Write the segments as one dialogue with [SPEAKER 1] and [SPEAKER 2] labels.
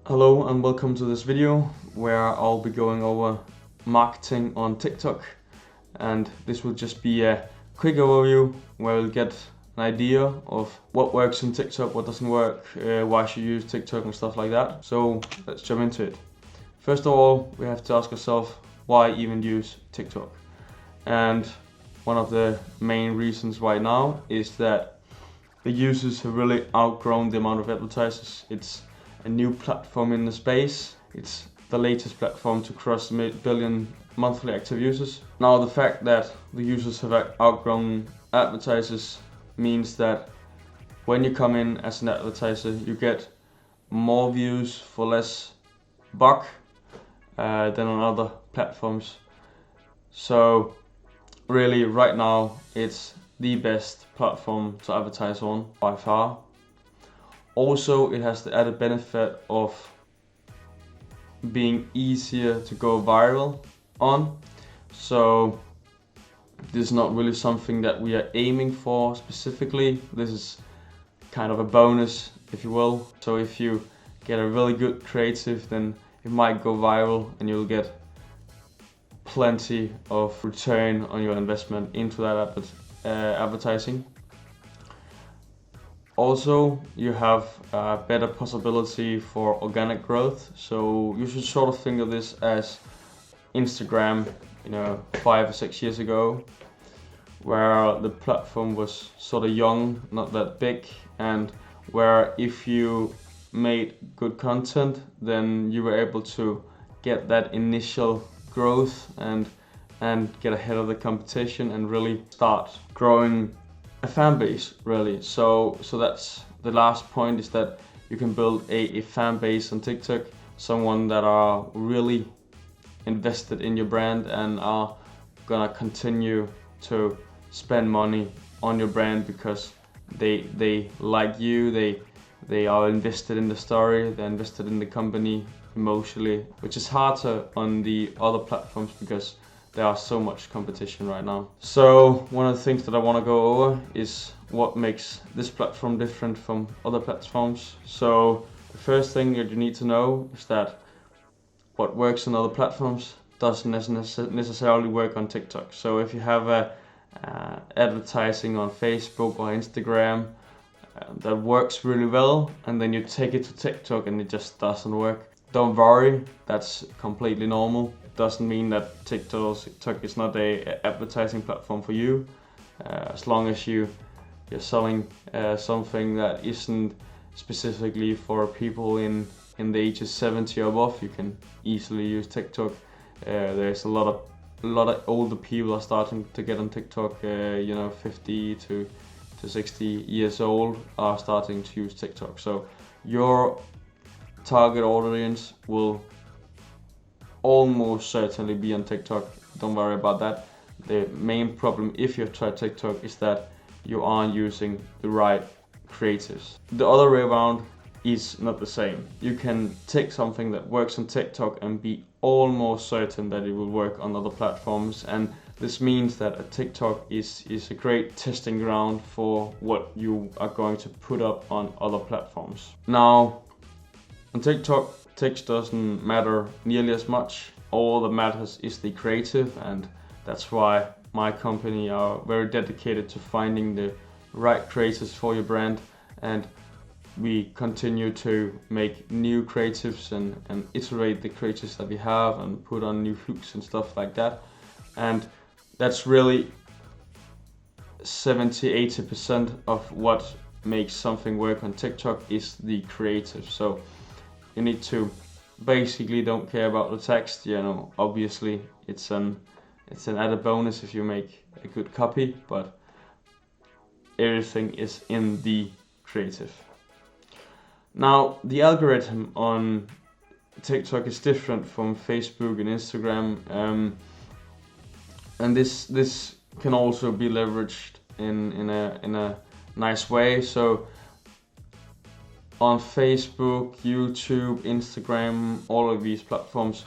[SPEAKER 1] Hello and welcome to this video where I'll be going over marketing on TikTok, and this will just be a quick overview where we'll get an idea of what works on TikTok, what doesn't work, why should you use TikTok and stuff like that. So let's jump into it. First of all, we have to ask ourselves why even use TikTok, and one of the main reasons right now is that the users have really outgrown the amount of advertisers. It's a new platform in the space. It's the latest platform to cross the billion monthly active users. Now, the fact that the users have outgrown advertisers means that when you come in as an advertiser, you get more views for less buck than on other platforms. So really, right now, it's the best platform to advertise on by far. Also, it has the added benefit of being easier to go viral on. So this is not really something that we are aiming for specifically. This is kind of a bonus, if you will. So if you get a really good creative, then it might go viral and you'll get plenty of return on your investment into that advertising. Also, you have a better possibility for organic growth. So you should sort of think of this as Instagram, 5 or 6 years ago, where the platform was sort of young, not that big, and where if you made good content, then you were able to get that initial growth and get ahead of the competition and really start growing a fan base, really. So that's the last point, is that you can build a fan base on TikTok, someone that are really invested in your brand and are gonna continue to spend money on your brand because they like you, they are invested in the story, they're invested in the company emotionally, which is harder on the other platforms because there are so much competition right now. So one of the things that I want to go over is what makes this platform different from other platforms. So the first thing that you need to know is that what works on other platforms doesn't necessarily work on TikTok. So if you have advertising on Facebook or Instagram that works really well, and then you take it to TikTok and it just doesn't work, don't worry, that's completely normal. Doesn't mean that TikTok is not a advertising platform for you. As long as you're selling something that isn't specifically for people in the ages 70 or above, you can easily use TikTok. There's a lot of older people are starting to get on TikTok. 50 to 60 years old are starting to use TikTok. So your target audience will almost certainly be on TikTok. Don't worry about that. The main problem if you try TikTok is that you aren't using the right creatives. The other way around is not the same. You can take something that works on TikTok and be almost certain that it will work on other platforms, and this means that a TikTok is a great testing ground for what you are going to put up on other platforms. Now, on TikTok, text doesn't matter nearly as much. All that matters is the creative, and that's why my company are very dedicated to finding the right creatives for your brand, and we continue to make new creatives and iterate the creatives that we have and put on new hooks and stuff like that. And that's really 70-80% of what makes something work on TikTok is the creative. So you need to basically don't care about the text. Obviously it's an added bonus if you make a good copy, but everything is in the creative. Now, the algorithm on TikTok is different from Facebook and Instagram, and this can also be leveraged in a nice way. So on Facebook, YouTube, Instagram, all of these platforms,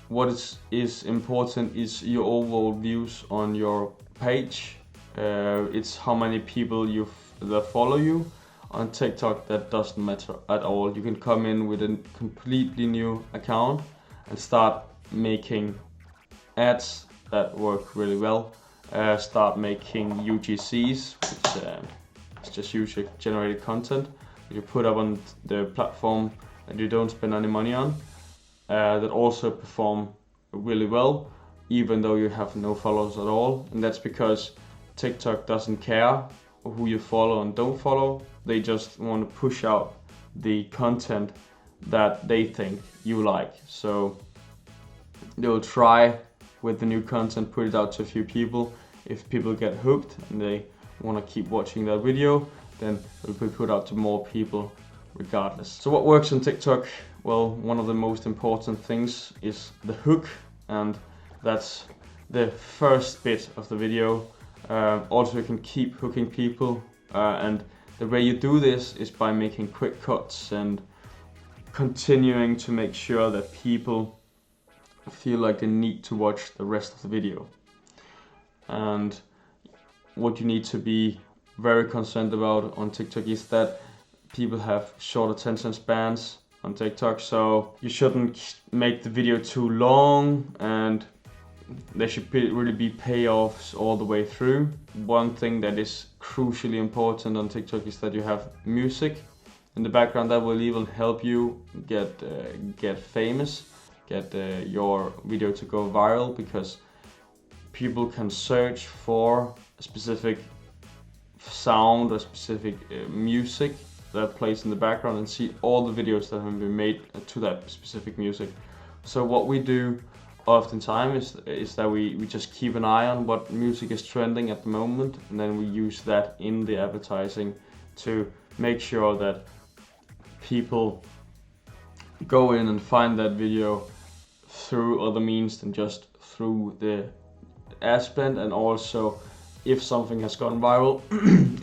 [SPEAKER 1] what is important is your overall views on your page. It's how many people that follow you. on TikTok, that doesn't matter at all. You can come in with a completely new account and start making ads that work really well. Start making UGCs, which is just user generated content that you put up on the platform that you don't spend any money on, that also perform really well, even though you have no followers at all. And that's because TikTok doesn't care who you follow and don't follow. They just want to push out the content that they think you like. So they will try with the new content, put it out to a few people. If people get hooked and they want to keep watching that video, then it will be put out to more people regardless. So what works on TikTok? Well, one of the most important things is the hook, and that's the first bit of the video. Also, you can keep hooking people, and the way you do this is by making quick cuts and continuing to make sure that people feel like they need to watch the rest of the video. And what you need to be very concerned about on TikTok is that people have short attention spans on TikTok, so you shouldn't make the video too long, and there should really be payoffs all the way through. One thing that is crucially important on TikTok is that you have music in the background that will even help you get famous, get your video to go viral, because people can search for a specific sound or specific music that plays in the background and see all the videos that have been made to that specific music. So what we do oftentimes is that we just keep an eye on what music is trending at the moment, and then we use that in the advertising to make sure that people go in and find that video through other means than just through the ad spend. And also, if something has gone viral,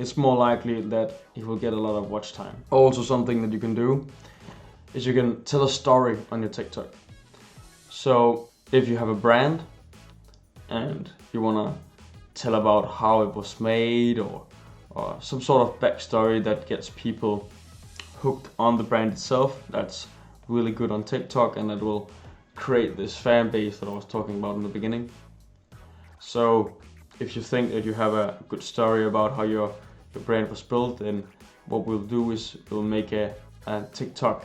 [SPEAKER 1] it's more likely that it will get a lot of watch time. Also, something that you can do is you can tell a story on your TikTok. So if you have a brand and you want to tell about how it was made, or some sort of backstory that gets people hooked on the brand itself, that's really good on TikTok, and it will create this fan base that I was talking about in the beginning. So if you think that you have a good story about how your brand was built, then what we'll do is we'll make a TikTok,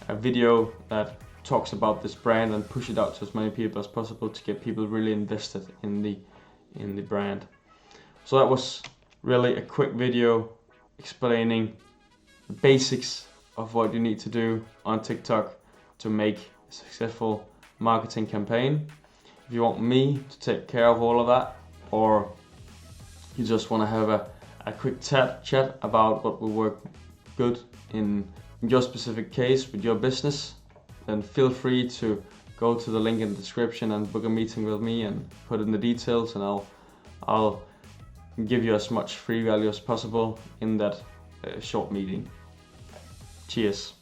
[SPEAKER 1] a video that talks about this brand and push it out to as many people as possible to get people really invested in the brand. So that was really a quick video explaining the basics of what you need to do on TikTok to make a successful marketing campaign. If you want me to take care of all of that, or you just want to have a quick chat about what will work good in your specific case with your business, then feel free to go to the link in the description and book a meeting with me and put in the details, and I'll give you as much free value as possible in that short meeting. Cheers.